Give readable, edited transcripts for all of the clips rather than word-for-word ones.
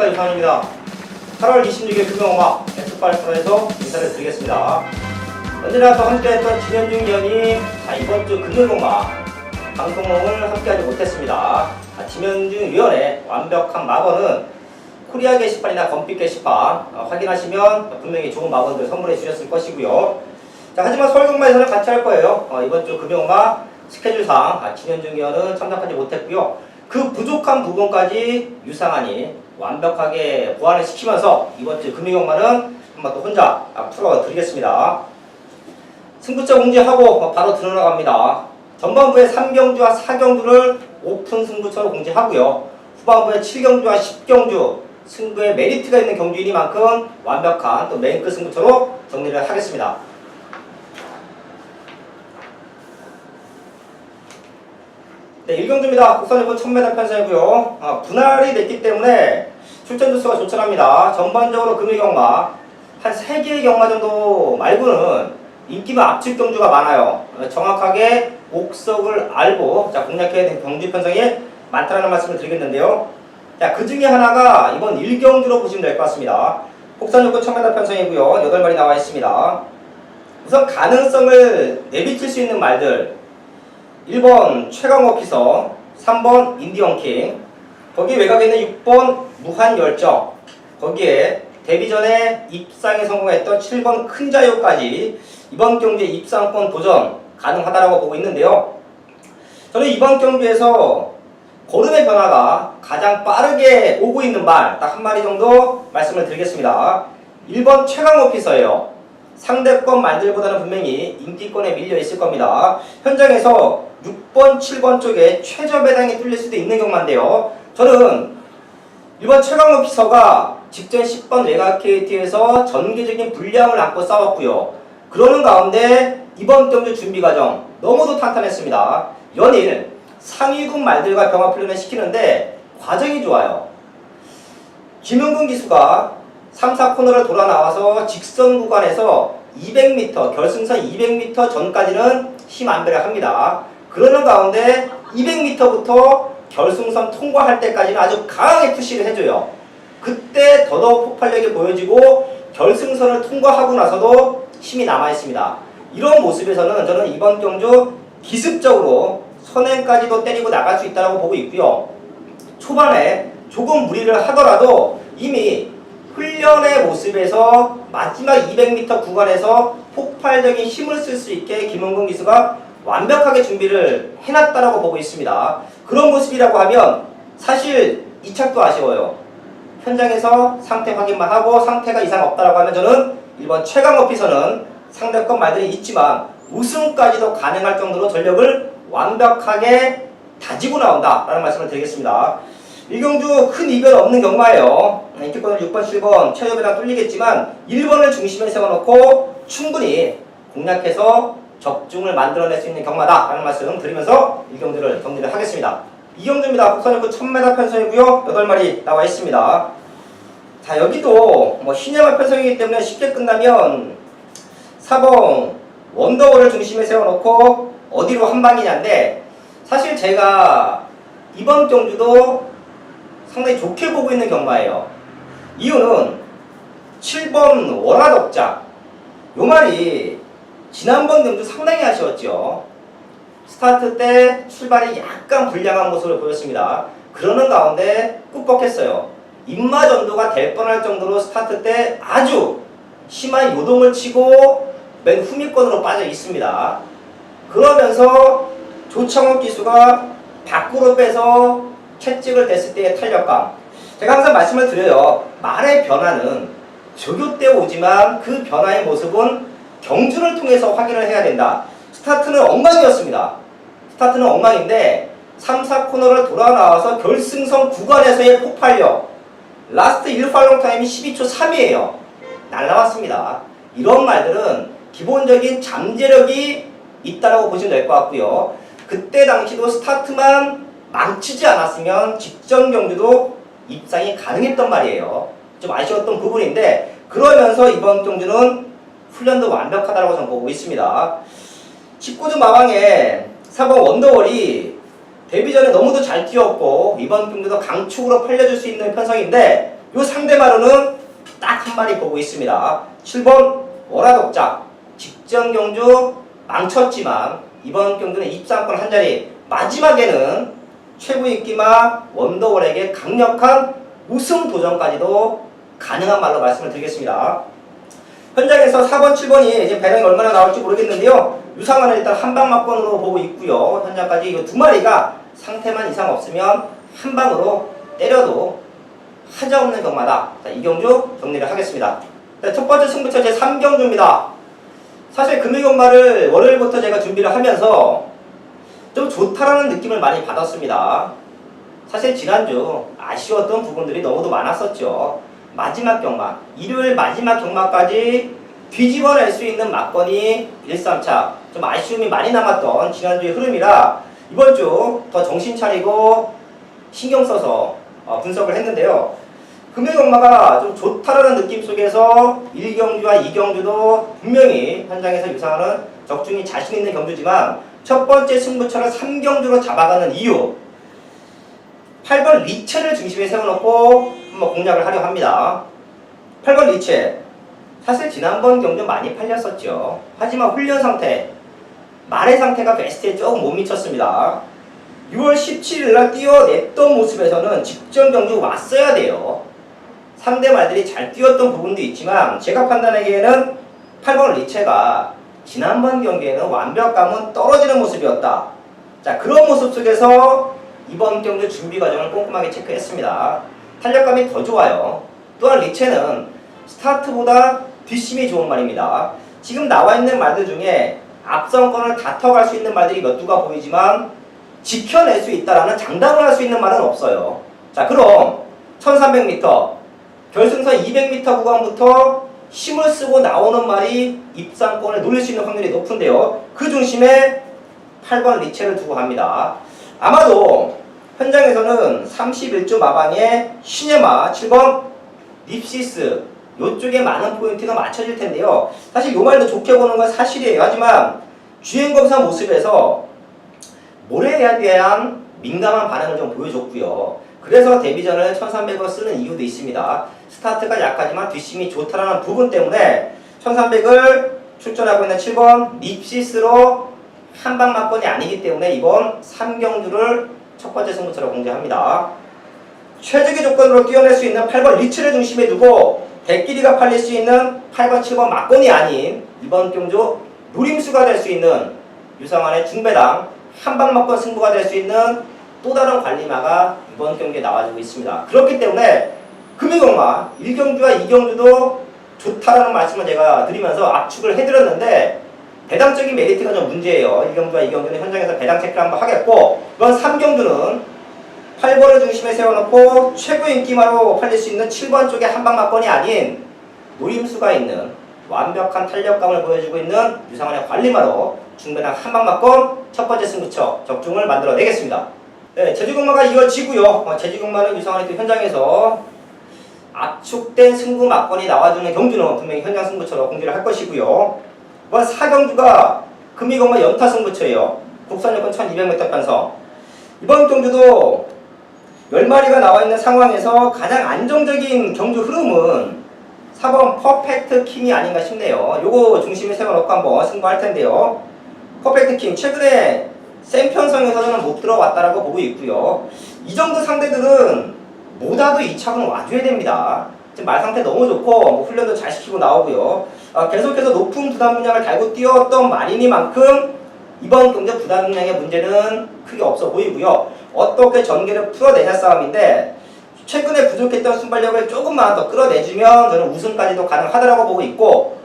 안녕하십니까, 유상입니다. 8월 26일 금요음악 엑스파일프로에서 인사를 드리겠습니다. 언제나 또 함께했던 김현중 위원이 이번 주 금요음악 방송을 함께하지 못했습니다. 김현중 위원의 완벽한 막언은 코리아 게시판이나 검빛 게시판 확인하시면 분명히 좋은 막언들 선물해 주셨을 것이고요. 하지만 서울경마에서는 같이 할 거예요. 이번 주 금요음악 스케줄상 김현중 위원은 참석하지 못했고요. 그 부족한 부분까지 유상한이 완벽하게 보완을 시키면서 이번 주 금요일만은 한번 또 혼자 풀어드리겠습니다. 승부처 공지하고 바로 들어나갑니다. 전반부에 3경주와 4경주를 오픈 승부처로 공지하고요. 후반부에 7경주와 10경주 승부에 메리트가 있는 경주이니만큼 완벽한 또 메인급 승부처로 정리를 하겠습니다. 네, 1경주입니다. 국산일본 1000m 편성이고요. 분할이 됐기 때문에 출전 주수가 조촐합니다. 전반적으로 금일 경마 한 3개의 경마 정도 말고는 인기만 압축 경주가 많아요. 정확하게 옥석을 알고 공략해야 되는 경주 편성이 많다는 말씀을 드리겠는데요. 그 중에 하나가 이번 1경주로 보시면 될 것 같습니다. 국산일본 1000m 편성이고요. 8마리 나와 있습니다. 우선 가능성을 내비칠 수 있는 말들 1번 최강오피서, 3번 인디언킹, 거기에 외곽에 있는 6번 무한열정, 거기에 데뷔 전에 입상에 성공했던 7번 큰자유까지 이번 경주에 입상권 도전 가능하다고 보고 있는데요. 저는 이번 경주에서 고름의 변화가 가장 빠르게 오고 있는 말 딱 한 마리 정도 말씀을 드리겠습니다. 1번 최강오피서예요. 상대권 말들보다는 분명히 인기권에 밀려 있을 겁니다. 현장에서 6번, 7번 쪽에 최저 배당이 뚫릴 수도 있는 경마인데요. 저는 1번 최강오피서가 직전 10번 외곽 KT에서 전개적인 불량을 안고 싸웠고요. 그러는 가운데 이번 경주 준비 과정 너무도 탄탄했습니다. 연일 상위군 말들과 병합훈련을 시키는데 과정이 좋아요. 김은근 기수가 3, 4코너를 돌아 나와서 직선 구간에서 200m, 결승선 200m 전까지는 힘 안배를 합니다. 그러는 가운데 200m부터 결승선 통과할 때까지는 아주 강하게 푸시를 해줘요. 그때 더더욱 폭발력이 보여지고 결승선을 통과하고 나서도 힘이 남아있습니다. 이런 모습에서는 저는 이번 경주 기습적으로 선행까지도 때리고 나갈 수 있다고 보고 있고요. 초반에 조금 무리를 하더라도 이미 훈련의 모습에서 마지막 200m 구간에서 폭발적인 힘을 쓸 수 있게 김은근 기수가 완벽하게 준비를 해놨다라고 보고 있습니다. 그런 모습이라고 하면 사실 이 착도 아쉬워요. 현장에서 상태 확인만 하고 상태가 이상 없다라고 하면 저는 1번 최강오피서는 상대권 말들이 있지만 우승까지도 가능할 정도로 전력을 완벽하게 다지고 나온다라는 말씀을 드리겠습니다. 1경주 큰 이변 없는 경마예요. 인기권을 6번, 7번 최저 배당 뚫리겠지만 1번을 중심에 세워놓고 충분히 공략해서 적중을 만들어낼 수 있는 경마다라는 말씀 드리면서 1경주를 정리를 하겠습니다. 2경주입니다. 국산일본 1000m 편성이고요. 8마리 나와 있습니다. 자, 여기도 신야마 편성이기 때문에 쉽게 끝나면 4번 원더월을 중심에 세워놓고 어디로 한방이냐인데 사실 제가 이번 경주도 상당히 좋게 보고 있는 경마예요. 이유는 7번 원화덕자 요 말이 지난번 경주 상당히 아쉬웠죠. 스타트 때 출발이 약간 불량한 모습을 보였습니다. 그러는 가운데 꾹뻑했어요. 입마 전도가 될 뻔할 정도로 스타트 때 아주 심한 요동을 치고 맨 후미권으로 빠져 있습니다. 그러면서 조창욱 기수가 밖으로 빼서 채찍을 댔을 때의 탄력감. 제가 항상 말씀을 드려요. 말의 변화는 조교 때 오지만 그 변화의 모습은 경주를 통해서 확인을 해야 된다. 스타트는 엉망이었습니다. 스타트는 엉망인데 3, 4코너를 돌아 나와서 결승선 구간에서의 폭발력 라스트 1팔롱 타임이 12초 3이에요. 날라왔습니다. 이런 말들은 기본적인 잠재력이 있다고 보시면 될 것 같고요. 그때 당시도 스타트만 망치지 않았으면 직전 경주도 입상이 가능했던 말이에요. 좀 아쉬웠던 부분인데 그러면서 이번 경주는 훈련도 완벽하다고 저는 보고 있습니다. 19주 마방에 4번 원더월이 데뷔 전에 너무도 잘 뛰었고 이번 경주도 강축으로 팔려줄 수 있는 편성인데 요 상대마루는 딱 한 마리 보고 있습니다. 7번 월화독자. 직전 경주 망쳤지만 이번 경주는 입상권 한 자리. 마지막에는 최고 인기마 원더월에게 강력한 우승 도전까지도 가능한 말로 말씀을 드리겠습니다. 현장에서 4번, 7번이 이제 배당이 얼마나 나올지 모르겠는데요. 유상환은 일단 한방막권으로 보고 있고요. 현장까지 이 두 마리가 상태만 이상 없으면 한 방으로 때려도 하자없는 경마다. 자, 이 경주 정리를 하겠습니다. 자, 첫 번째 승부처 제 3경주입니다. 사실 금요경마를 월요일부터 제가 준비를 하면서 좀 좋다라는 느낌을 많이 받았습니다. 사실 지난주 아쉬웠던 부분들이 너무도 많았었죠. 마지막 경마, 일요일 마지막 경마까지 뒤집어낼 수 있는 막건이 1, 3차 좀 아쉬움이 많이 남았던 지난주의 흐름이라 이번 주 더 정신 차리고 신경 써서 분석을 했는데요. 금요 경마가 좀 좋다라는 느낌 속에서 1경주와 2경주도 분명히 현장에서 유상하는 적중이 자신 있는 경주지만 첫 번째 승부처를 3경주로 잡아가는 이유, 8번 리체를 중심에 세워놓고 한번 공략을 하려 합니다. 8번 리체, 사실 지난번 경주 많이 팔렸었죠. 하지만 훈련 상태, 말의 상태가 베스트에 조금 못 미쳤습니다. 6월 17일날 뛰어냈던 모습에서는 직전 경주 왔어야 돼요. 상대 말들이 잘 뛰었던 부분도 있지만 제가 판단하기에는 8번 리체가 지난번 경기에는 완벽감은 떨어지는 모습이었다. 자, 그런 모습 속에서 이번 경주 준비 과정을 꼼꼼하게 체크했습니다. 탄력감이 더 좋아요. 또한 리체는 스타트보다 뒷심이 좋은 말입니다. 지금 나와 있는 말들 중에 앞선권을 다퉈갈 수 있는 말들이 몇 두가 보이지만 지켜낼 수 있다라는 장담을 할 수 있는 말은 없어요. 자, 그럼 1300m 결승선 200m 구간부터 힘을 쓰고 나오는 말이 입상권을 노릴 수 있는 확률이 높은데요. 그 중심에 8번 리체를 두고 갑니다. 아마도 현장에서는 31조 마방에 시네마 7번 립시스 요쪽에 많은 포인트가 맞춰질 텐데요. 사실 요 말도 좋게 보는 건 사실이에요. 하지만 주행검사 모습에서 모래에 대한 민감한 반응을 좀 보여줬고요. 그래서 데뷔전을 1300을 쓰는 이유도 있습니다. 스타트가 약하지만 뒷심이 좋다라는 부분 때문에 1300을 출전하고 있는 7번 립시스로 한방 막건이 아니기 때문에 이번 3경주를 첫 번째 승부처로 공개합니다. 최적의 조건으로 뛰어낼 수 있는 8번 리츠를 중심에 두고 대끼리가 팔릴 수 있는 8번, 7번 막건이 아닌 이번 경주 노림수가 될 수 있는 유상환의 중배당 한방 막건 승부가 될 수 있는 또 다른 관리마가 이번 경기에 나와주고 있습니다. 그렇기 때문에 금요경마 1경주와 2경주도 좋다라는 말씀을 제가 드리면서 압축을 해드렸는데 배당적인 메리트가 좀 문제예요. 1경주와 2경주는 현장에서 배당 체크를 한번 하겠고 이번 3경주는 8번을 중심에 세워놓고 최고 인기마로 팔릴 수 있는 7번 쪽의 한방 막건이 아닌 노림수가 있는 완벽한 탄력감을 보여주고 있는 유상환의 관리마로 중배당 한방 막건 첫 번째 승부처 적중을 만들어내겠습니다. 네, 제주경마가 이어지고요. 제주경마는 유상환이 또 현장에서 압축된 승부 막건이 나와주는 경주는 분명히 현장 승부처로 공개를 할 것이고요. 이번 4경주가 금이경마 연타 승부처예요. 국산여권 1200m 편성. 이번 경주도 10마리가 나와 있는 상황에서 가장 안정적인 경주 흐름은 4번 퍼펙트 킹이 아닌가 싶네요. 요거 중심에 세워놓고 한번 승부할 텐데요. 퍼펙트 킹 최근에 센 편성에서는 못 들어왔다라고 보고 있고요. 이 정도 상대들은 뭐다도 2차는 와줘야 됩니다. 지금 말 상태 너무 좋고 뭐 훈련도 잘 시키고 나오고요. 계속해서 높은 부담 분량을 달고 뛰었던 마린이만큼 이번 경주 부담 분량의 문제는 크게 없어 보이고요. 어떻게 전개를 풀어내냐 싸움인데 최근에 부족했던 순발력을 조금만 더 끌어내주면 저는 우승까지도 가능하다라고 보고 있고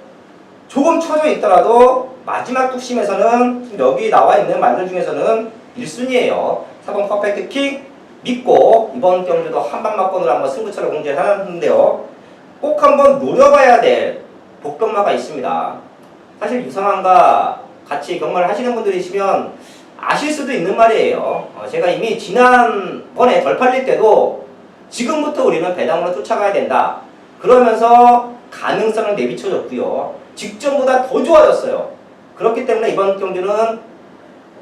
조금 처져 있더라도 마지막 뚝심에서는 지금 여기 나와 있는 말들 중에서는 1순위예요. 4번 퍼펙트 킹 믿고 이번 경주도 한방 막건으로 한번 승부처를 공개하는데요. 꼭 한번 노려봐야 될 복병마가 있습니다. 사실 유상환과 같이 경마를 하시는 분들이시면 아실 수도 있는 말이에요. 제가 이미 지난번에 덜 팔릴 때도 지금부터 우리는 배당으로 쫓아가야 된다. 그러면서 가능성을 내비쳐줬고요. 직전보다 더 좋아졌어요. 그렇기 때문에 이번 경주는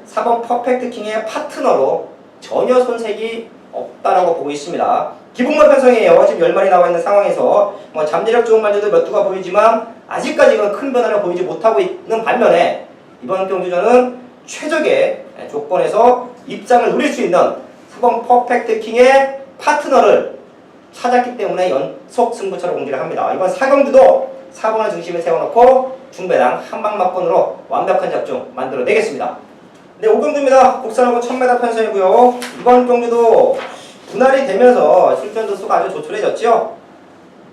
4번 퍼펙트 킹의 파트너로 전혀 손색이 없다라고 보고 있습니다. 기복말 편성이에요. 지금 10마리 나와 있는 상황에서 뭐 잠재력 좋은 말들도 몇 두가 보이지만 아직까지는 큰 변화를 보이지 못하고 있는 반면에 이번 경주전은 최적의 조건에서 입장을 노릴 수 있는 4번 퍼펙트 킹의 파트너를 찾았기 때문에 연속 승부처를 공지를 합니다. 이번 4경주도 4번을 중심에 세워놓고 중배당 한방막권으로 완벽한 작중 만들어내겠습니다. 네, 5경주입니다. 국산하고 1000m 편성이고요. 이번 경주도 분할이 되면서 출전 도수가 아주 조촐해졌죠.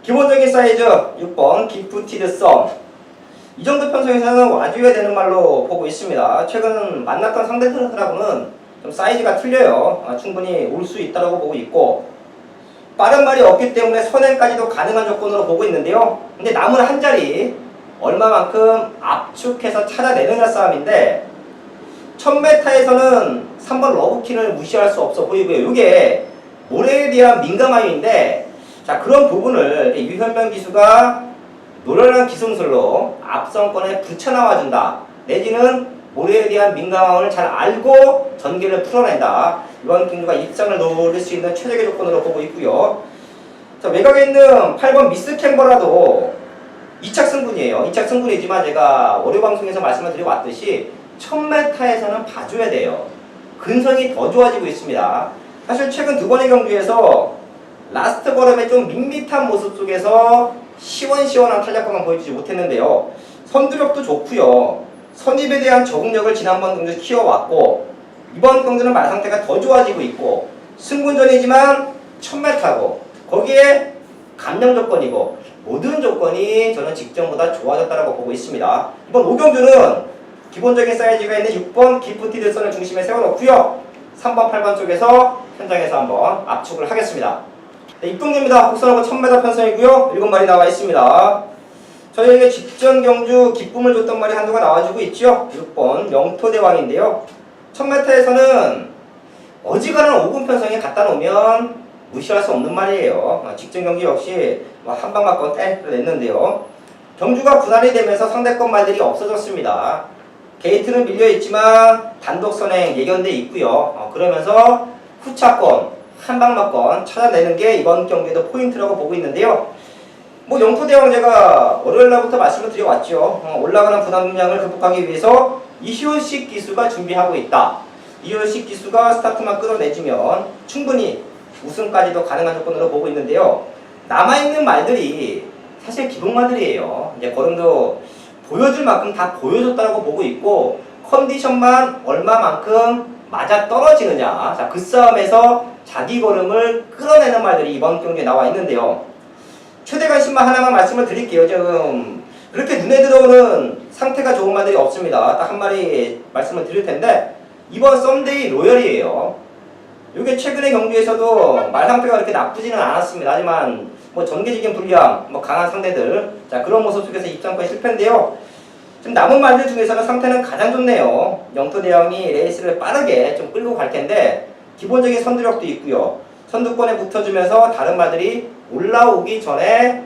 기본적인 사이즈 6번 기프티드 썸. 이 정도 편성에서는 와줘야 되는 말로 보고 있습니다. 최근 만났던 상대들하고는 좀 사이즈가 틀려요. 충분히 올 수 있다고 보고 있고 빠른 말이 없기 때문에 선행까지도 가능한 조건으로 보고 있는데요. 근데 남은 한 자리 얼마만큼 압축해서 찾아내느냐 싸움인데 1000m에서는 3번 러브킨을 무시할 수 없어 보이고요. 이게 모래에 대한 민감함인데 자 그런 부분을 유현명 기수가 노련한 기승술로 앞선권에 붙여나와준다. 내지는 모래에 대한 민감함을 잘 알고 전개를 풀어낸다. 이번 경주가 입장을 노릴 수 있는 최적의 조건으로 보고 있고요. 자 외곽에 있는 8번 미스 캠버라도 2착 승분이에요. 2착 승분이지만 제가 월요 방송에서 말씀을 드려왔듯이 1000m에서는 봐줘야 돼요. 근성이 더 좋아지고 있습니다. 사실 최근 두 번의 경주에서 라스트 걸음의 좀 밋밋한 모습 속에서 시원시원한 탄력감만 보여주지 못했는데요. 선두력도 좋고요. 선입에 대한 적응력을 지난번 경주 키워왔고 이번 경주는 말 상태가 더 좋아지고 있고 승분전이지만 1000m고 거기에 감량 조건이고 모든 조건이 저는 직전보다 좋아졌다고 보고 있습니다. 이번 5경주는 기본적인 사이즈가 있는 6번 기프티드 선을 중심에 세워놓고요. 3번, 8번 쪽에서 현장에서 한번 압축을 하겠습니다. 네, 입동주입니다. 국선하고 1000m 편성이고요. 7마리 나와 있습니다. 저희에게 직전 경주 기쁨을 줬던 말이 한두가 나와주고 있죠. 6번 영토대왕인데요. 1000m에서는 어지간한 5분 편성에 갖다 놓으면 무시할 수 없는 말이에요. 직전 경기 역시 한방 맞고 냈는데요. 경주가 분할이 되면서 상대권 말들이 없어졌습니다. 게이트는 밀려있지만 단독 선행 예견돼 있고요. 그러면서 후차권, 한방막권 찾아내는 게 이번 경기에도 포인트라고 보고 있는데요. 뭐 영토대왕 제가 월요일날부터 말씀을 드려왔죠. 올라가는 분할 능량을 극복하기 위해서 이효식 기수가 준비하고 있다. 이효식 기수가 스타트만 끌어내주면 충분히 우승까지도 가능한 조건으로 보고 있는데요. 남아있는 말들이 사실 기복말들이에요. 이제 걸음도 보여줄 만큼 다 보여줬다고 보고 있고 컨디션만 얼마만큼 맞아 떨어지느냐. 자, 그 싸움에서 자기 걸음을 끌어내는 말들이 이번 경기에 나와 있는데요. 최대 관심만 하나만 말씀을 드릴게요. 지금 그렇게 눈에 들어오는 상태가 좋은 말들이 없습니다. 딱 한 마리 말씀을 드릴 텐데 이번 썸데이 로열이에요. 이게 최근의 경기에서도 말 상태가 그렇게 나쁘지는 않았습니다. 하지만 뭐 전개적인 불리함, 뭐 강한 상대들, 자 그런 모습 속에서 입장권 실패인데요. 지금 남은 말들 중에서는 상태는 가장 좋네요. 영토대왕이 레이스를 빠르게 좀 끌고 갈 텐데 기본적인 선두력도 있고요. 선두권에 붙어주면서 다른 말들이 올라오기 전에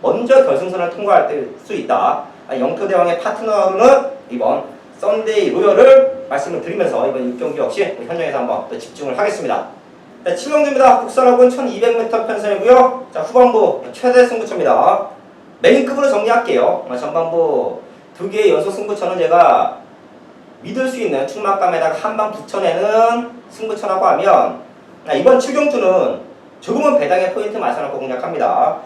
먼저 결승선을 통과할 수 있다. 영토대왕의 파트너로는 이번 썬데이 로열을 말씀을 드리면서 이번 6경기 역시 현장에서 한번 또 집중을 하겠습니다. 자, 7경주입니다. 국산학은 1200m 편성이고요. 자, 후반부 최대 승부처입니다. 메인급으로 정리할게요. 전반부 2개의 연속 승부처는 제가 믿을 수 있는 충막감에다가 한 방 붙여내는 승부처라고 하면 이번 7경주는 조금은 배당의 포인트 맞춰놓고 공략합니다.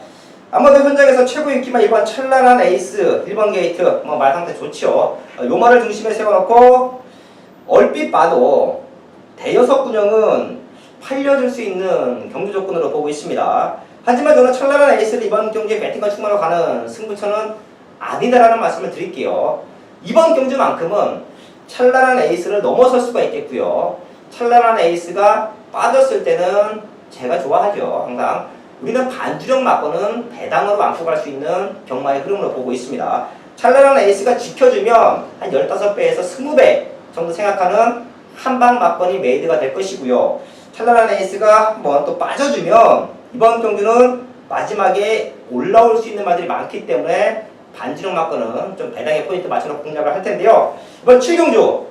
아마도 현장에서 최고 인기만 이번 찬란한 에이스 1번 게이트 뭐 말 상태 좋죠. 요 말을 중심에 세워놓고 얼핏 봐도 대여섯 군형은 팔려줄 수 있는 경주 조건으로 보고 있습니다. 하지만 저는 찬란한 에이스를 이번 경기에 배팅과 충만으로 가는 승부처는 아니다라는 말씀을 드릴게요. 이번 경주만큼은 찬란한 에이스를 넘어설 수가 있겠고요. 찬란한 에이스가 빠졌을 때는 제가 좋아하죠. 항상 우리는 반주력 맞고는 배당으로 안고 갈 수 있는 경마의 흐름으로 보고 있습니다. 찬란한 에이스가 지켜주면 한 15배에서 20배 정도 생각하는 한방 맞건이 메이드가 될 것이고요. 찬란한 에이스가 한번 또 빠져주면 이번 경주는 마지막에 올라올 수 있는 말들이 많기 때문에 반주력 맞건은 좀 배당의 포인트 맞춰놓고 공략을 할 텐데요. 이번 7경주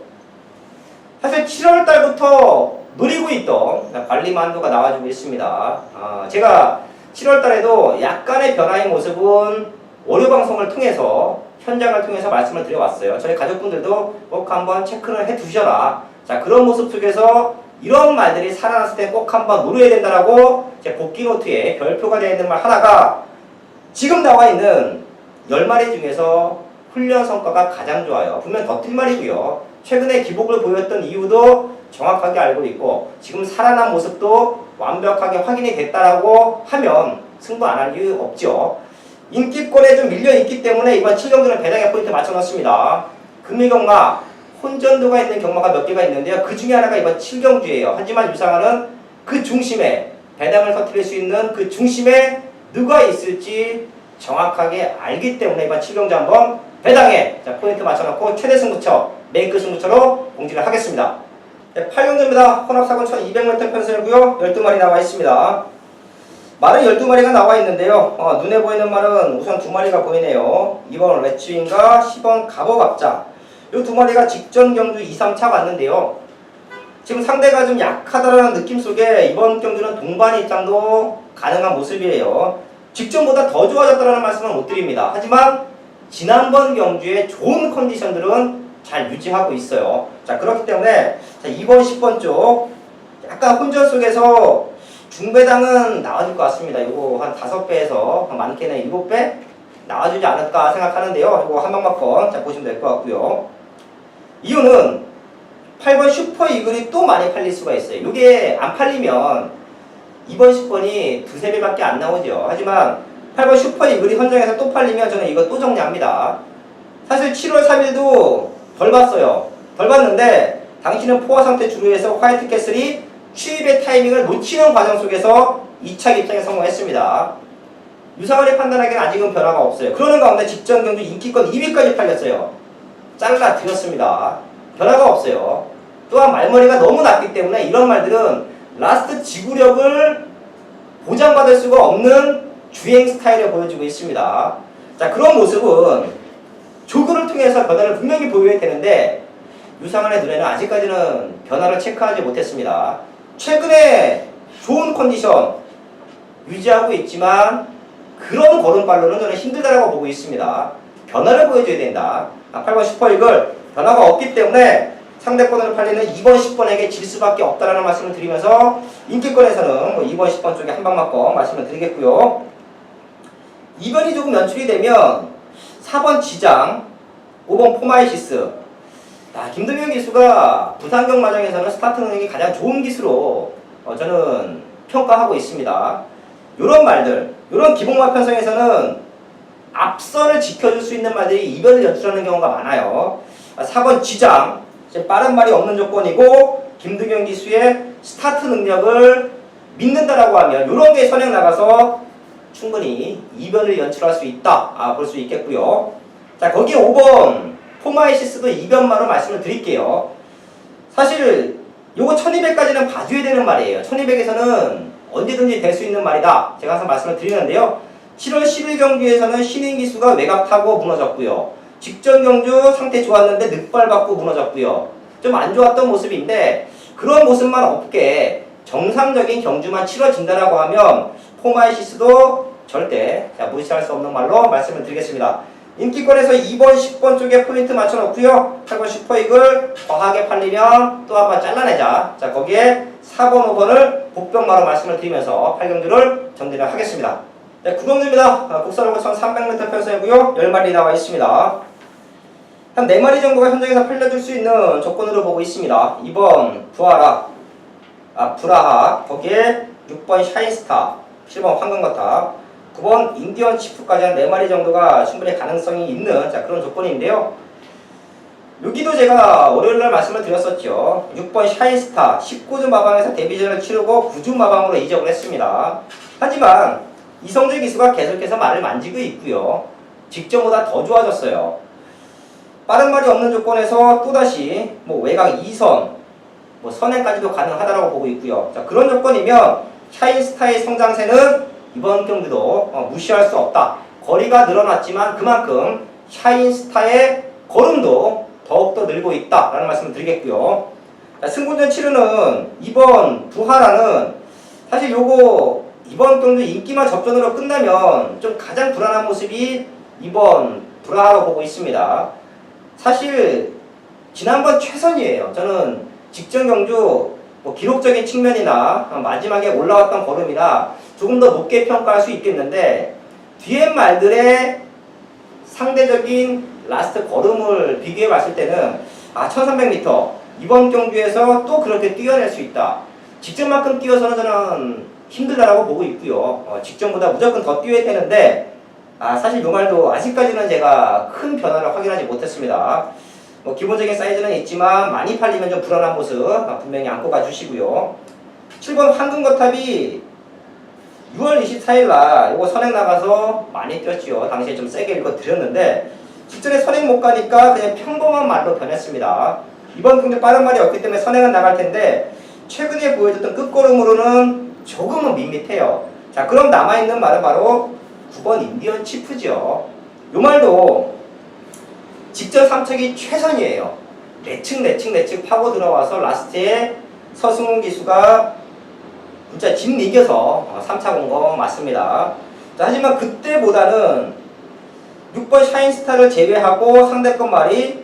사실 7월달부터 노리고 있던 관리만두가 나와주고 있습니다. 제가 7월 달에도 약간의 변화의 모습은 월요 방송을 통해서 현장을 통해서 말씀을 드려왔어요. 저희 가족분들도 꼭 한번 체크를 해 두셔라. 자, 그런 모습 속에서 이런 말들이 살아났을 때 꼭 한번 노려야 된다라고 제 복귀 노트에 별표가 되어 있는 말 하나가 지금 나와 있는 10마리 중에서 훈련 성과가 가장 좋아요. 분명 더 뛸 말이고요. 최근에 기복을 보였던 이유도 정확하게 알고 있고 지금 살아난 모습도 완벽하게 확인이 됐다라고 하면 승부 안 할 이유 없죠. 인기권에 좀 밀려있기 때문에 이번 7경기는 배당의 포인트 맞춰놨습니다. 금일경마 혼전도가 있는 경마가 몇 개가 있는데요. 그 중에 하나가 이번 7경주예요. 하지만 유상하는 그 중심에 배당을 터뜨릴 수 있는 그 중심에 누가 있을지 정확하게 알기 때문에 이번 7경주 한번 배당에 포인트 맞춰놓고 최대 승부처 메이크 승부처로 공지를 하겠습니다. 네, 8경주입니다. 혼합사건 1200m 편승이고요. 12마리 나와 있습니다. 말은 12마리가 나와 있는데요. 눈에 보이는 말은 우선 2마리가 보이네요. 2번 레츠윙과 10번 갑오갑자. 이 2마리가 직전 경주 2, 3차 왔는데요. 지금 상대가 좀 약하다라는 느낌 속에 이번 경주는 동반 입장도 가능한 모습이에요. 직전보다 더 좋아졌다는 말씀은 못 드립니다. 하지만 지난번 경주의 좋은 컨디션들은 잘 유지하고 있어요. 자, 그렇기 때문에 2번, 10번 쪽 약간 혼전 속에서 중배당은 나와줄 것 같습니다. 이거 한 5배에서 많게는 7배 나와주지 않을까 생각하는데요. 이거 한 방만권 보시면 될 것 같고요. 이유는 8번 슈퍼 이글이 또 많이 팔릴 수가 있어요. 이게 안 팔리면 2번 10번이 2~3배밖에 안 나오죠. 하지만 8번 슈퍼 이글이 현장에서 또 팔리면 저는 이거 또 정리합니다. 사실 7월 3일도 덜 봤어요. 덜 봤는데 당신은 포화 상태 주루에서 화이트 캐슬이 취입의 타이밍을 놓치는 과정 속에서 2차 입장에 성공했습니다. 유상원이 판단하기에는 아직은 변화가 없어요. 그러는 가운데 직전 경주 인기권 2위까지 팔렸어요. 잘라 드렸습니다. 변화가 없어요. 또한 말머리가 너무 낮기 때문에 이런 말들은 라스트 지구력을 보장받을 수가 없는 주행 스타일을 보여주고 있습니다. 자, 그런 모습은 조그를 통해서 변화를 분명히 보여야 되는데 유상원의 눈에는 아직까지는 변화를 체크하지 못했습니다. 최근에 좋은 컨디션 유지하고 있지만 그런 걸음발로는 저는 힘들다라고 보고 있습니다. 변화를 보여줘야 된다. 8번 슈퍼이글 변화가 없기 때문에 상대권으로 팔리는 2번, 10번에게 질 수밖에 없다라는 말씀을 드리면서 인기권에서는 2번, 10번 쪽에 한 방만권 말씀을 드리겠고요. 2번이 조금 연출이 되면 4번 지장, 5번 포마이시스. 김동현 기수가 부산경 마장에서는 스타트 능력이 가장 좋은 기수로 저는 평가하고 있습니다. 이런 말들, 이런 기복마 편성에서는 앞선을 지켜줄 수 있는 말들이 이변을 연출하는 경우가 많아요. 4번 지장, 빠른 말이 없는 조건이고 김동현 기수의 스타트 능력을 믿는다라고 하면 이런 게 선행 나가서 충분히 이변을 연출할 수 있다. 볼 수 있겠고요. 자, 거기에 5번 포마이시스도 이변마로 말씀을 드릴게요. 사실 요거 1200까지는 봐줘야 되는 말이에요. 1200에서는 언제든지 될 수 있는 말이다. 제가 항상 말씀을 드리는데요. 7월 10일 경주에서는 신인 기수가 외곽 타고 무너졌고요. 직전 경주 상태 좋았는데 늑발 받고 무너졌고요. 좀 안 좋았던 모습인데 그런 모습만 없게 정상적인 경주만 치러진다라고 하면 포마이시스도 절대 무시할 수 없는 말로 말씀을 드리겠습니다. 인기권에서 2번, 10번 쪽에 포인트 맞춰놓고요. 8번 슈퍼이글 과하게 팔리면 또 한번 잘라내자. 자, 거기에 4번, 5번을 복병마로 말씀을 드리면서 8경주를 정리를 하겠습니다. 네, 9경주입니다. 국산로고 1300m 편성이고요. 10마리 나와 있습니다. 한 4마리 정도가 현장에서 팔려줄 수 있는 조건으로 보고 있습니다. 2번 브라하, 거기에 6번 샤인스타, 7번 황금거탑, 9번 인디언 치프까지 한 4마리 정도가 충분히 가능성이 있는 그런 조건인데요. 여기도 제가 월요일날 말씀을 드렸었죠. 6번 샤인스타 19주 마방에서 데뷔전을 치르고 9주 마방으로 이적을 했습니다. 하지만 이성재 기수가 계속해서 말을 만지고 있고요. 직전보다 더 좋아졌어요. 빠른 말이 없는 조건에서 또다시 외곽 2선 선행까지도 가능하다고 보고 있고요. 자, 그런 조건이면 샤인스타의 성장세는 이번 경기도 무시할 수 없다. 거리가 늘어났지만 그만큼 샤인스타의 걸음도 더욱더 늘고 있다라는 말씀을 드리겠고요. 자, 승부전 치르는 이번 부하라는 사실 요거 이번 경주 인기만 접전으로 끝나면 좀 가장 불안한 모습이 이번 불화로 보고 있습니다. 사실 지난번 최선이에요. 저는 직전 경주 뭐 기록적인 측면이나 마지막에 올라왔던 걸음이라 조금 더 높게 평가할 수 있겠는데 뒤에 말들의 상대적인 라스트 걸음을 비교해 봤을 때는 1300m 이번 경주에서 또 그렇게 뛰어낼 수 있다. 직전만큼 뛰어서는 저는 힘들다라고 보고 있고요. 직전보다 무조건 더 뛰어야 되는데 사실 요 말도 아직까지는 제가 큰 변화를 확인하지 못했습니다. 뭐 기본적인 사이즈는 있지만 많이 팔리면 좀 불안한 모습 분명히 안고 가주시고요. 7번 황금거탑이 6월 24일 날 요거 선행 나가서 많이 뛰었지요. 당시에 좀 세게 읽어드렸는데 직전에 선행 못 가니까 그냥 평범한 말로 변했습니다. 이번 경기 빠른 말이 없기 때문에 선행은 나갈 텐데 최근에 보여줬던 끝걸음으로는 조금은 밋밋해요. 자, 그럼 남아있는 말은 바로 9번 인디언 치프죠. 요 말도 직전 3척이 최선이에요. 내측 파고 들어와서 라스트에 서승훈 기수가 진짜 진 이겨서 3차 온 거 맞습니다. 자, 하지만 그때보다는 6번 샤인스타를 제외하고 상대권 말이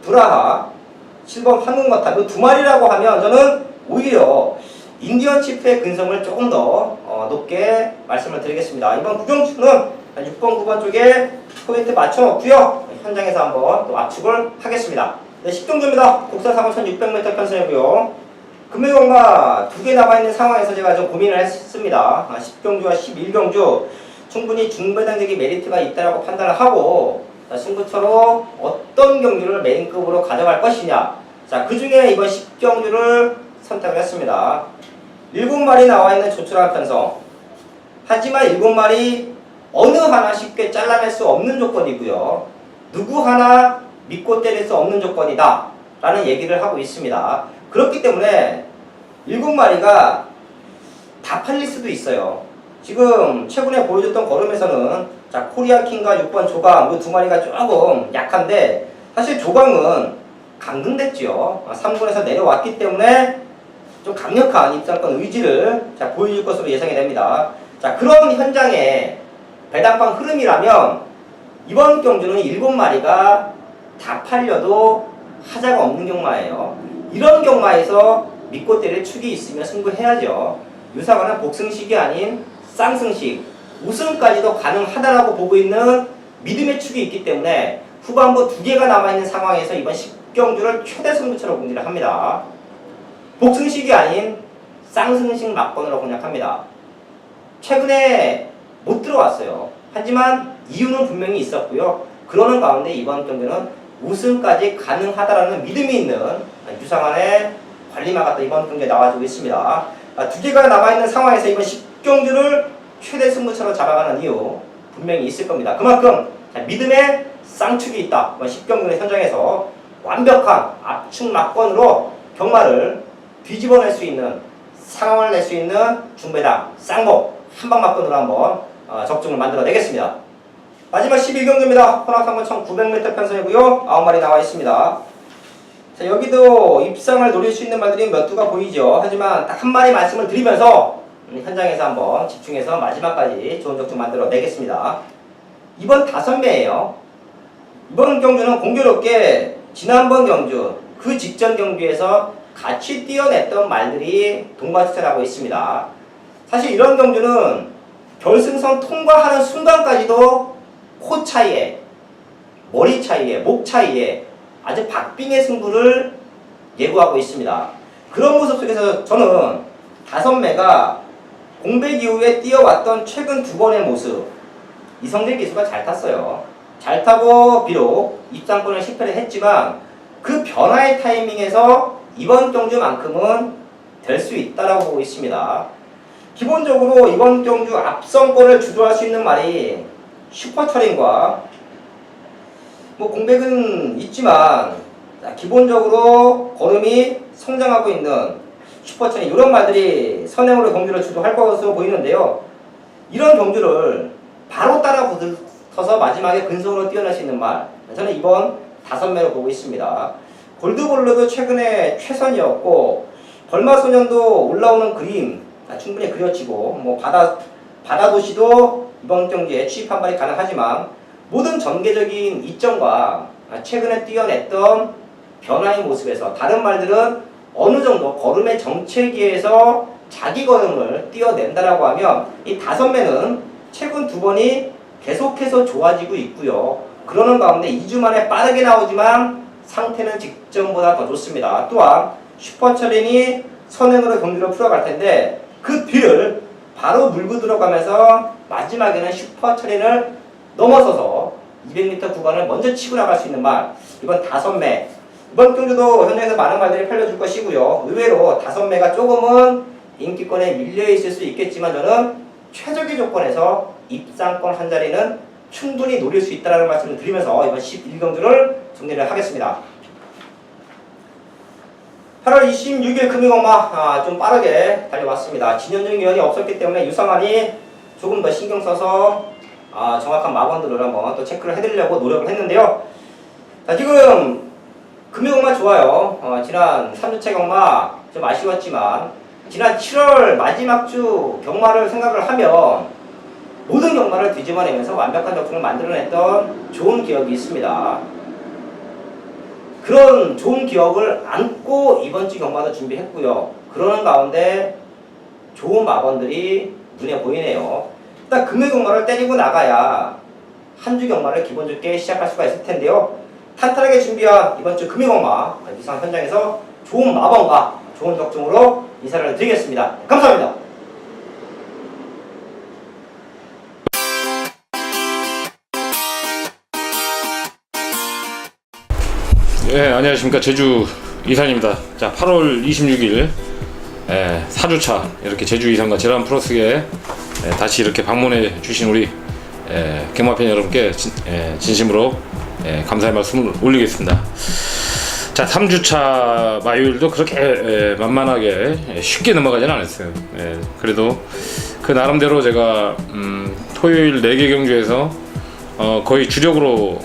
브라하, 7번 황금거탑 이 두 마리라고 하면 저는 오히려 인디언 치프의 근성을 조금 더 높게 말씀을 드리겠습니다. 이번 구경주는 6번, 9번 쪽에 포인트 맞춰놓고요. 현장에서 한번 또 압축을 하겠습니다. 네, 10경주입니다. 국산 상원 1600m 편성이고요. 금액엄마 두 개 남아있는 상황에서 제가 좀 고민을 했습니다. 10경주와 11경주 충분히 중배당적인 메리트가 있다고 판단을 하고 승부처로 어떤 경주를 메인급으로 가져갈 것이냐. 자, 그 중에 이번 10경주를 선택을 했습니다. 7마리 나와있는 조촐한 편성. 하지만 7마리 어느 하나 쉽게 잘라낼 수 없는 조건이고요. 누구 하나 믿고 때릴 수 없는 조건이다 라는 얘기를 하고 있습니다. 그렇기 때문에 7마리가 다 팔릴 수도 있어요. 지금 최근에 보여줬던 걸음에서는 자, 코리아킹과 6번 조강 이 두 마리가 조금 약한데 사실 조강은 강등됐죠. 3군에서 내려왔기 때문에 좀 강력한 입상권 의지를 보여줄 것으로 예상이 됩니다. 자, 그런 현장에 배당방 흐름이라면 이번 경주는 7마리가 다 팔려도 하자가 없는 경마예요. 이런 경마에서 믿고 때릴 축이 있으면 승부해야죠. 유사관은 복승식이 아닌 쌍승식, 우승까지도 가능하다라고 보고 있는 믿음의 축이 있기 때문에 후반부 2개가 남아있는 상황에서 이번 10경주를 최대 승부처로 공지를 합니다. 복승식이 아닌 쌍승식 막번으로 공략합니다. 최근에 못 들어왔어요. 하지만 이유는 분명히 있었고요. 그러는 가운데 이번 경기는 우승까지 가능하다라는 믿음이 있는 유상환의 관리마가 또 이번 경기에 나와주고 있습니다. 2개가 남아있는 상황에서 이번 10경주를 최대 승부처로 잡아가는 이유 분명히 있을 겁니다. 그만큼 믿음의 쌍축이 있다. 이번 10경주의 현장에서 완벽한 압축 막번으로 경마를 뒤집어낼 수 있는 상황을 낼 수 있는 중배당 쌍목 한방 막번으로 한번 적중을 만들어 내겠습니다. 마지막 12경주입니다. 혼합상권 1900m 편성이고요. 9마리 나와 있습니다. 자, 여기도 입상을 노릴 수 있는 말들이 몇 두가 보이죠. 하지만 딱 한 마리 말씀을 드리면서 현장에서 한번 집중해서 마지막까지 좋은 적중 만들어 내겠습니다. 이번 5매예요. 이번 경주는 공교롭게 지난번 경주, 그 직전 경주에서 같이 뛰어냈던 말들이 동반추천하고 있습니다. 사실 이런 경주는 결승선 통과하는 순간까지도 코 차이에, 머리 차이에, 목 차이에 아주 박빙의 승부를 예고하고 있습니다. 그런 모습 속에서 저는 5매가 공백 이후에 뛰어왔던 최근 2번의 모습, 이성재 기수가 잘 탔어요. 잘 타고 비록 입상권을 실패를 했지만 그 변화의 타이밍에서 이번 경주만큼은 될 수 있다라고 보고 있습니다. 기본적으로 이번 경주 앞선권을 주도할 수 있는 말이 슈퍼처링과 뭐 공백은 있지만 기본적으로 걸음이 성장하고 있는 슈퍼처링 이런 말들이 선행으로 경주를 주도할 것으로 보이는데요. 이런 경주를 바로 따라 붙어서 마지막에 근성으로 뛰어날 수 있는 말 저는 이번 5매로 보고 있습니다. 골드볼러도 최근에 최선이었고 벌마소년도 올라오는 그림 충분히 그려지고 뭐 바다도시도 이번 경기에 취입 한 발이 가능하지만 모든 전개적인 이점과 최근에 뛰어냈던 변화의 모습에서 다른 말들은 어느 정도 걸음의 정체기에서 자기 걸음을 뛰어낸다라고 하면 이 5매는 최근 2번이 계속해서 좋아지고 있고요. 그러는 가운데 2주 만에 빠르게 나오지만 상태는 직전보다 더 좋습니다. 또한 슈퍼처린이 선행으로 경기를 풀어갈 텐데 그 뒤를 바로 물고 들어가면서 마지막에는 슈퍼처린을 넘어서서 200m 구간을 먼저 치고 나갈 수 있는 말, 이번 5매 이번 경기도 현장에서 많은 말들이 팔려줄 것이고요. 의외로 5매가 조금은 인기권에 밀려있을 수 있겠지만 저는 최적의 조건에서 입상권 한 자리는 충분히 노릴 수 있다는 말씀을 드리면서 이번 11경주를 정리를 하겠습니다. 8월 26일 금요일마 좀 빠르게 달려왔습니다. 진현정 위원이 없었기 때문에 유상환이 조금 더 신경 써서 정확한 마번들을 한번 또 체크를 해드리려고 노력을 했는데요. 자, 지금 금요일마 좋아요. 지난 3주차 경마 좀 아쉬웠지만 지난 7월 마지막 주 경마를 생각을 하면 모든 경마를 뒤집어내면서 완벽한 적중을 만들어냈던 좋은 기억이 있습니다. 그런 좋은 기억을 안고 이번 주 경마도 준비했고요. 그러는 가운데 좋은 마번들이 눈에 보이네요. 일단 금요 경마를 때리고 나가야 한 주 경마를 기분 좋게 시작할 수가 있을 텐데요. 탄탄하게 준비한 이번 주 금요 경마 유상 현장에서 좋은 마번과 좋은 적중으로 인사를 드리겠습니다. 감사합니다. 네, 안녕하십니까. 제주 이산입니다. 자, 8월 26일 4주차 이렇게 제주 이산과 제란 프로스에 다시 이렇게 방문해 주신 우리 경마팬 여러분께 진심으로 감사의 말씀을 올리겠습니다. 자, 3주차 마요일도 그렇게 만만하게 쉽게 넘어가지는 않았어요. 그래도 그 나름대로 제가 토요일 4개 경주에서 거의 주력으로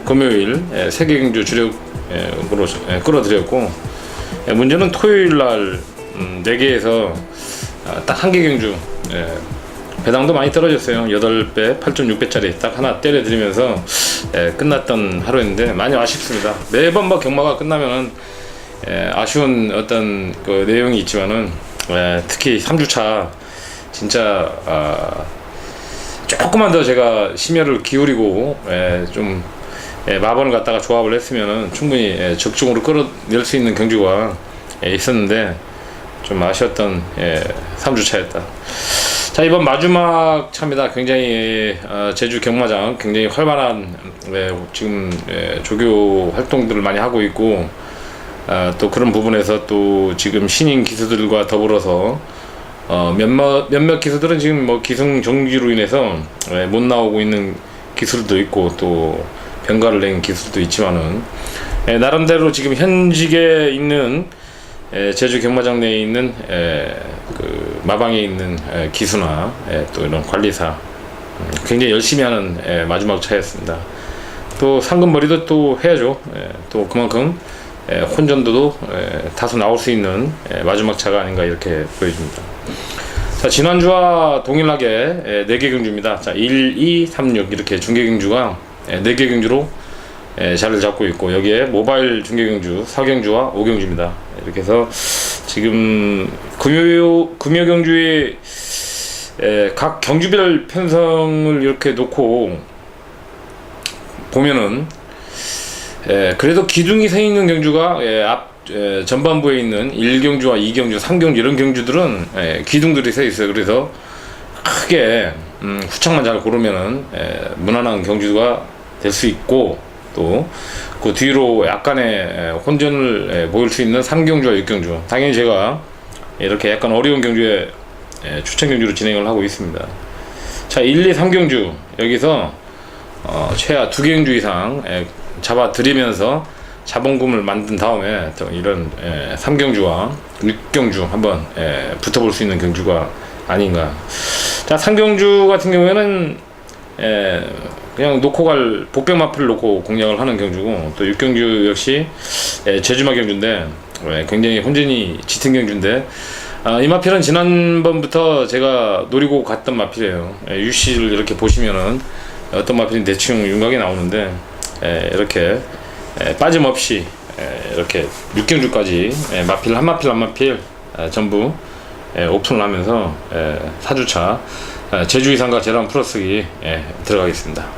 금요일 3개 경주 주력으로 끌어들였고, 문제는 토요일날 4개에서 딱 1개 경주 배당도 많이 떨어졌어요. 8배 8.6배짜리 딱 하나 때려드리면서 끝났던 하루였는데 많이 아쉽습니다. 매번 뭐 경마가 끝나면은 아쉬운 어떤 그 내용이 있지만은 특히 3주차 진짜 조금만 더 제가 심혈을 기울이고 좀 마번을 갖다가 조합을 했으면은 충분히 적중으로 끌어낼 수 있는 경주가 있었는데 좀 아쉬웠던 3주차였다. 자, 이번 마지막 차입니다. 굉장히 제주 경마장 굉장히 활발한 지금 조교 활동들을 많이 하고 있고, 또 그런 부분에서 또 지금 신인 기수들과 더불어서 몇몇 기수들은 지금 뭐 기승 정지로 인해서 못 나오고 있는 기술도 있고 또 병가를 낸 기술도 있지만은 나름대로 지금 현직에 있는 제주 경마장 내에 있는 그 마방에 있는 기수나 또 이런 관리사 굉장히 열심히 하는 마지막 차였습니다. 또 상금벌이도 또 해야죠. 또 그만큼 혼전도도 다소 나올 수 있는 마지막 차가 아닌가 이렇게 보여집니다. 자, 지난주와 동일하게 4개 경주입니다. 자, 1, 2, 3, 6 이렇게 중계 경주가 4개 경주로 자리를 잡고 있고, 여기에 모바일 중계 경주 4경주와 5경주입니다. 이렇게 해서 지금 금요 경주의 각 경주별 편성을 이렇게 놓고 보면은 그래도 기둥이 서 있는 경주가 전반부에 있는 1경주와 2경주, 3경주 이런 경주들은 기둥들이 서 있어요. 그래서 크게 후창만 잘 고르면은 무난한 경주가 될 수 있고, 또 그 뒤로 약간의 혼전을 보일 수 있는 3경주와 6경주, 당연히 제가 이렇게 약간 어려운 경주에 추천 경주로 진행을 하고 있습니다. 자, 1, 2, 3경주 여기서 최하 2경주 이상 잡아드리면서 자본금을 만든 다음에 이런 3경주와 6경주 한번 붙어볼 수 있는 경주가 아닌가. 자, 3경주 같은 경우에는 그냥 놓고 갈 복백 마필을 놓고 공략을 하는 경주고, 또 6경주 역시 제주마 경주인데 굉장히 혼전이 짙은 경주인데, 이 마필은 지난번부터 제가 노리고 갔던 마필이에요. UC를 이렇게 보시면은 어떤 마필이 대충 윤곽이 나오는데, 이렇게 빠짐없이 이렇게 6경주까지 마필 한 마필 전부 오픈을 하면서 4주차 제주 이상과 제랑 풀어쓰기 들어가겠습니다.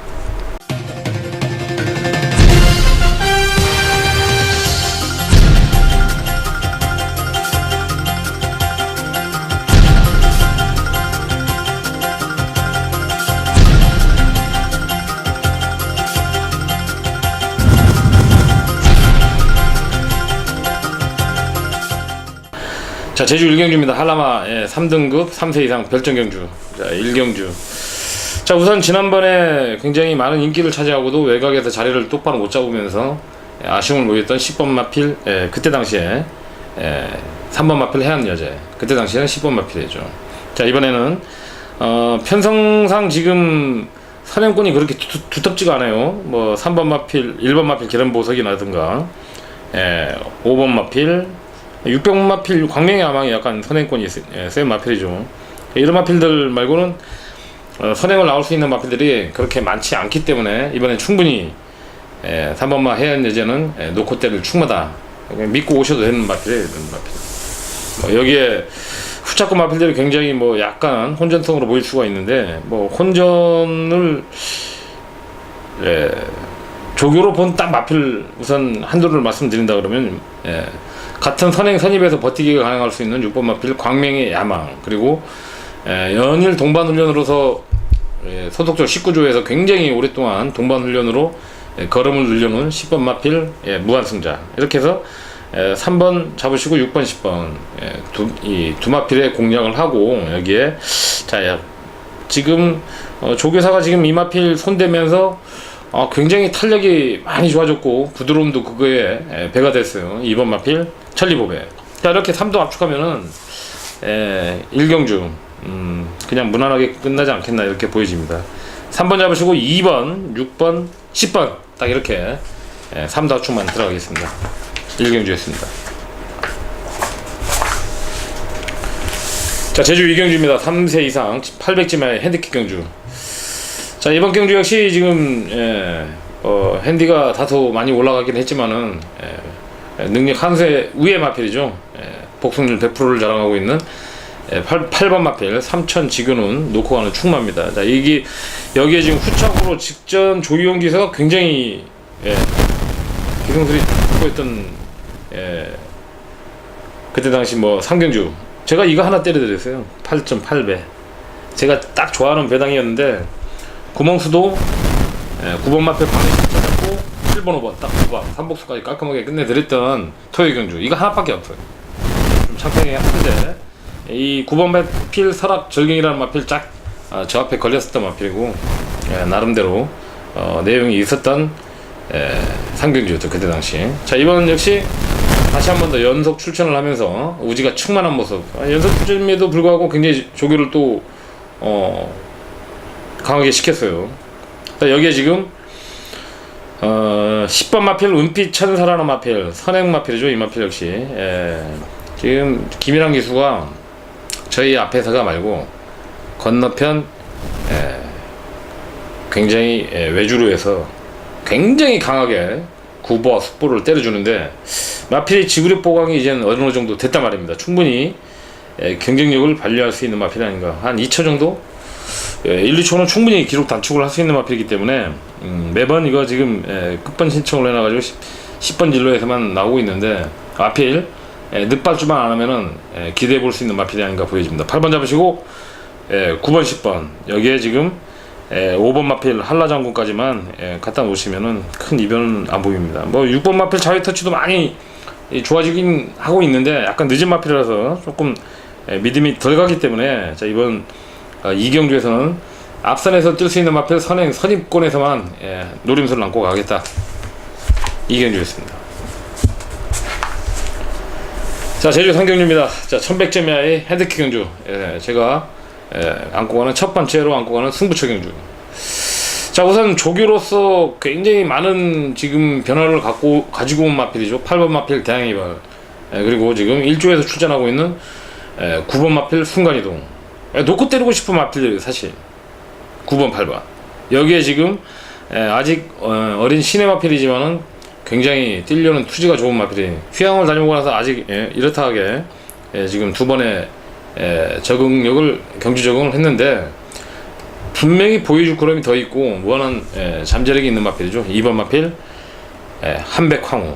자, 제주 1경주입니다. 한라마 3등급 3세 이상 별정 경주. 자, 1경주. 자, 우선 지난번에 굉장히 많은 인기를 차지하고도 외곽에서 자리를 똑바로 못 잡으면서 아쉬움을 보였던 10번 마필, 그때 당시에 3번 마필 해안여제, 그때 당시에는 10번 마필이죠. 자, 이번에는 편성상 지금 선행권이 그렇게 두텁지가 않아요. 뭐 3번 마필, 1번 마필 계란보석이라든가 5번 마필, 600번 마필 광명의 아망이 약간 선행권이 센 마필이죠. 이런 마필들 말고는 선행을 나올 수 있는 마필들이 그렇게 많지 않기 때문에 이번에 충분히 3번마 해안여제는 놓고 때릴 충분하다, 믿고 오셔도 되는 마필이에요. 마필. 여기에 후차권 마필들이 굉장히 뭐 약간 혼전성으로 보일 수가 있는데, 뭐 혼전을 조교로 본 딱 마필 우선 한두를 말씀드린다 그러면, 같은 선행 선입에서 버티기가 가능할 수 있는 6번 마필 광명의 야망, 그리고 연일 동반 훈련으로서 소속적 19조에서 굉장히 오랫동안 동반 훈련으로 걸음을 늘려놓은 10번 마필 무한승자, 이렇게 해서 3번 잡으시고 6번 10번 이 두 마필의 공략을 하고, 여기에 자 지금 조교사가 지금 이 마필 손대면서 굉장히 탄력이 많이 좋아졌고 부드러움도 그거에 배가 됐어요. 2번 마필 천리보배. 자, 이렇게 3도 압축하면은 1경주 그냥 무난하게 끝나지 않겠나 이렇게 보여집니다. 3번 잡으시고 2번, 6번, 10번 딱 이렇게 3도 압축만 들어가겠습니다. 1경주였습니다. 자, 제주 2경주입니다. 3세 이상 800지마의 핸디캡 경주. 자, 이번 경주 역시 지금 핸디가 다소 많이 올라가긴 했지만은 능력 한 세 우의 마필이죠. 복승률 100%를 자랑하고 있는 8번 마필 삼천 지근운 놓고 가는 충마입니다. 자, 이게 여기에 지금 후착으로 직전 조이용 기사가 굉장히 기성들이 보였던 그때 당시 뭐 3경주 제가 이거 하나 때려드렸어요. 8.8배. 제가 딱 좋아하는 배당이었는데 구멍수도 9번 마필 방에 잡고 7번 5번 딱 9번 3복수까지 깔끔하게 끝내드렸던 토요 경주, 이거 하나밖에 없어요. 좀 창피하게 하는데 이 9번 마필 설악 절경이라는 마필 짝 저 앞에 걸렸었던 마필이고, 나름대로 내용이 있었던 상경주였죠 그때 당시. 자, 이번 역시 다시 한 번 더 연속 출전을 하면서 우지가 충만한 모습, 연속 출전임에도 불구하고 굉장히 조교를 또 강하게 시켰어요. 여기에 지금 10번 마필 은빛 천사라는 마필, 선행 마필이죠. 이 마필 역시 지금 김일환 기수가 저희 앞에서가 말고 건너편 굉장히 외주로 해서 굉장히 강하게 구보와 숙보를 때려주는데, 마필의 지구력 보강이 이제는 어느 정도 됐단 말입니다. 충분히 경쟁력을 발휘할 수 있는 마필이 아닌가. 한 2초 정도? 1, 2초는 충분히 기록 단축을 할 수 있는 마필이기 때문에 매번 이거 지금 끝번 신청을 해놔가지고 10번 진로에서만 나오고 있는데, 마필 늦발주만 안 하면은 기대해 볼 수 있는 마필이 아닌가 보여집니다. 8번 잡으시고 9번 10번 여기에 지금 5번 마필 한라장군까지만 갖다 놓으시면은 큰 이변은 안 보입니다. 뭐 6번 마필 자유 터치도 많이 좋아지긴 하고 있는데 약간 늦은 마필이라서 조금 믿음이 덜 가기 때문에, 자, 이번 2경주에서는 앞선에서 뛸 수 있는 마필 선행 선입권에서만 노림수를 안고 가겠다. 2경주였습니다. 자, 제주 3경주입니다. 자, 1100점야의 핸드캡 경주. 제가 안고 가는 첫 번째로 안고 가는 승부처 경주. 자, 우선 조교로서 굉장히 많은 지금 변화를 가지고 온 마필이죠. 8번 마필 대항이발, 그리고 지금 1조에서 출전하고 있는 9번 마필 순간이동. 놓고 때리고 싶은 마필이에요, 사실. 9번, 8번. 여기에 지금 아직 어린 신의 마필이지만은 굉장히 뛰려는 투지가 좋은 마필이. 휴양을 다녀오고 나서 아직 이렇다 하게 지금 두 번의 경주 적응을 했는데, 분명히 보여줄 그럼이 더 있고 무한한 잠재력이 있는 마필이죠. 2번 마필 한백황후.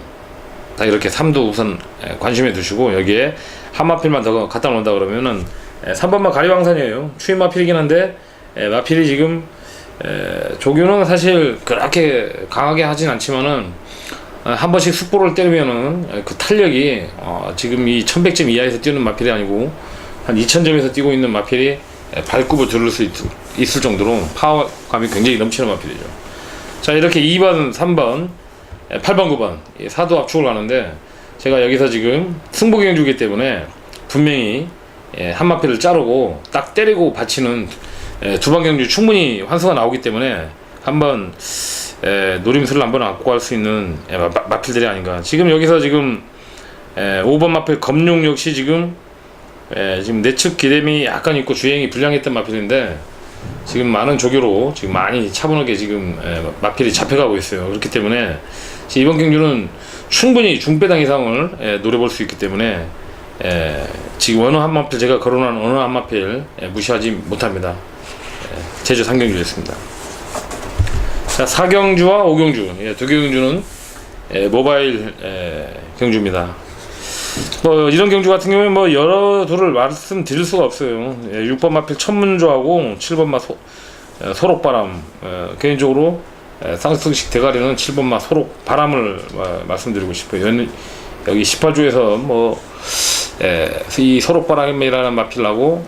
다 이렇게 3도 우선 관심해 두시고, 여기에 한 마필만 더 갖다 놓는다 그러면은 3번마 가리왕산이에요. 추임 마필이긴 한데 마필이 지금 조교는 사실 그렇게 강하게 하진 않지만은 한 번씩 숙보를 때리면은 그 탄력이 지금 이 1100점 이하에서 뛰는 마필이 아니고 한 2000점에서 뛰고 있는 마필이 발굽을 들을 수 있을 정도로 파워감이 굉장히 넘치는 마필이죠. 자, 이렇게 2번, 3번, 8번, 9번 사도 압축을 하는데, 제가 여기서 지금 승부경주이기 때문에 분명히 한 마필을 자르고 딱 때리고 받치는 두번 경주 충분히 환수가 나오기 때문에 한번 노림수를 한번 안고 갈 수 있는 마필들이 아닌가. 지금 여기서 지금 5번 마필 검룡 역시 지금 내측 기댐이 약간 있고 주행이 불량했던 마필인데, 지금 많은 조교로 지금 많이 차분하게 지금 마필이 잡혀가고 있어요. 그렇기 때문에 이번 경주는 충분히 중배당 이상을 노려볼 수 있기 때문에 지금 어느 한 마필, 제가 거론한 어느 한 마필 무시하지 못합니다. 제주 3경주였습니다. 자, 4경주와 5경주, 두 경주는 모바일 경주입니다. 뭐 이런 경주 같은 경우에 뭐 여러 둘을 말씀드릴 수가 없어요. 6번 마필 천문조하고 7번 마 소록바람, 개인적으로 쌍승식 대가리는 7번 마 소록바람을 말씀드리고 싶어요. 여기 18조에서 뭐 이 소록바람이라는 마필하고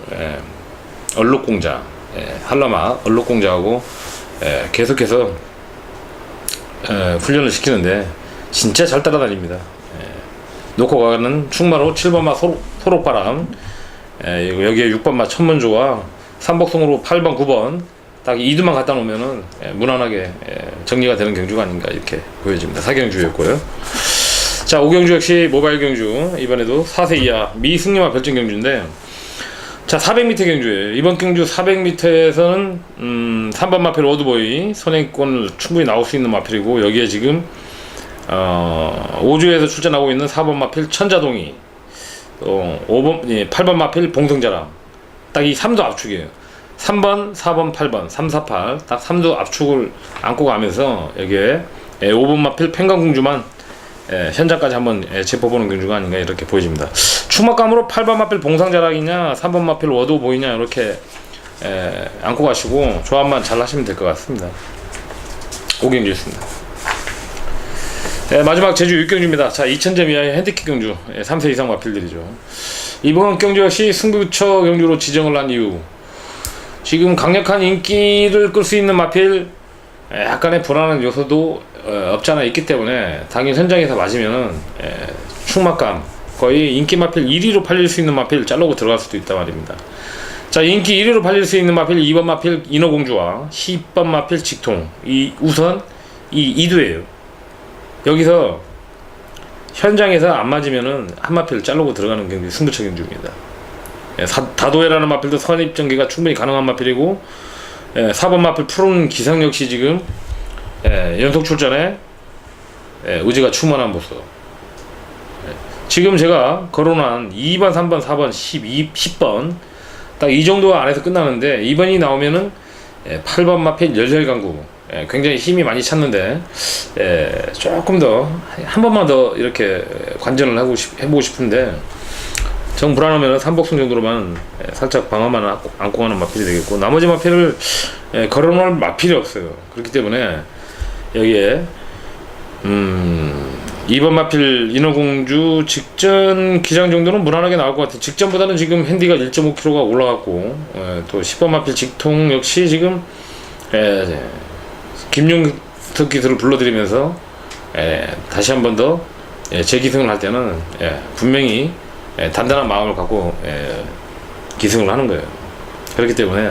얼룩공자, 한라마 얼룩공자하고 계속해서 훈련을 시키는데 진짜 잘 따라다닙니다. 놓고 가는 충마로 7번마 소록바람, 여기에 6번마 천문조와 삼복송으로 8번, 9번 딱 2두만 갖다 놓으면은 무난하게 정리가 되는 경주가 아닌가 이렇게 보여집니다. 4경주였고요. 자, 5경주 역시 모바일 경주, 이번에도 4세 이하 미승리마 별정 경주인데, 자, 400m 경주예요. 이번 경주 400m에서는 3번 마필 워드보이 선행권을 충분히 나올 수 있는 마필이고, 여기에 지금 5주에서 출전하고 있는 4번 마필 천자동이, 8번 마필 봉성자람, 딱 이 3도 압축이에요. 3번, 4번, 8번, 3, 4, 8, 딱 3도 압축을 안고 가면서 여기에 5번 마필 팽강공주만 현장까지 한번 짚어보는 경주가 아닌가 이렇게 보여집니다. 추막감으로 8번 마필 봉상자락이냐 3번 마필 워도 보이냐 이렇게 안고 가시고 조합만 잘 하시면 될 것 같습니다. 5경주였습니다. 마지막 제주 6경주입니다. 자, 2000점 이하의 핸디캡 경주, 3세 이상 마필들이죠. 이번 경주 역시 승부처 경주로 지정을 한 이유, 지금 강력한 인기를 끌 수 있는 마필, 약간의 불안한 요소도 없지 않아 있기 때문에 당일 현장에서 맞으면은 충막감, 거의 인기 마필 1위로 팔릴 수 있는 마필 잘르고 들어갈 수도 있단 말입니다. 자, 인기 1위로 팔릴 수 있는 마필 2번 마필 인어공주와 10번 마필 직통, 우선 이 2두예요. 여기서 현장에서 안 맞으면은 한 마필 잘르고 들어가는 경기, 승부처 경주입니다. 다도해라는 마필도 선입 전개가 충분히 가능한 마필이고, 4번 마필 푸른 기상 역시 지금 연속 출전에 의지가 충만한 모습. 지금 제가 거론한 2번, 3번, 4번, 10번 딱 이 정도 안에서 끝나는데, 2번이 나오면은 8번 마필 열혈강구, 굉장히 힘이 많이 찼는데 조금 더 한 번만 더 이렇게 관전을 해보고 싶은데, 정 불안하면 삼복승 정도로만 살짝 방어만 안고 가는 마필이 되겠고, 나머지 마필을 걸어놓을 마필이 없어요. 그렇기 때문에 여기에 2번 마필 인어공주 직전 기장 정도는 무난하게 나올 것 같아요. 직전보다는 지금 핸디가 1.5kg가 올라갔고, 또 10번 마필 직통 역시 지금 김용석 기술을 불러들이면서 다시 한 번 더 재기승을 할 때는 분명히 단단한 마음을 갖고 기승을 하는 거예요. 그렇기 때문에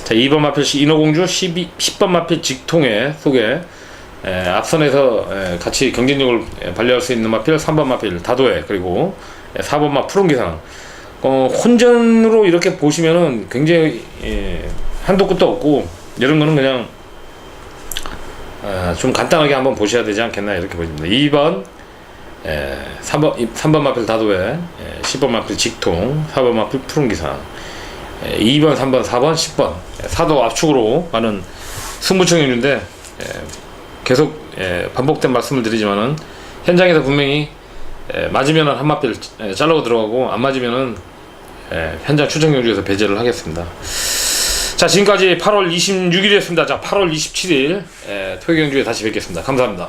자, 2번 마필 인어공주, 10번 마필 직통의 소개. 앞선에서 같이 경쟁력을 발휘할 수 있는 마필 3번 마필 다도해, 그리고 4번 마 푸른기상. 혼전으로 이렇게 보시면은 굉장히 한도 끝도 없고, 이런 거는 그냥 좀 간단하게 한번 보셔야 되지 않겠나 이렇게 보입니다. 2번 3번 마필 다도해, 10번 마필 직통, 4번 마필 푸른기상, 2번 3번 4번 10번 사도 압축으로 가는 승부처형인데, 계속 반복된 말씀을 드리지만은 현장에서 분명히 맞으면은 한 마필 잘라고 들어가고, 안 맞으면은 현장 추천 경주에서 배제를 하겠습니다. 자, 지금까지 8월 26일이었습니다. 자, 8월 27일 토요 경주에 다시 뵙겠습니다. 감사합니다.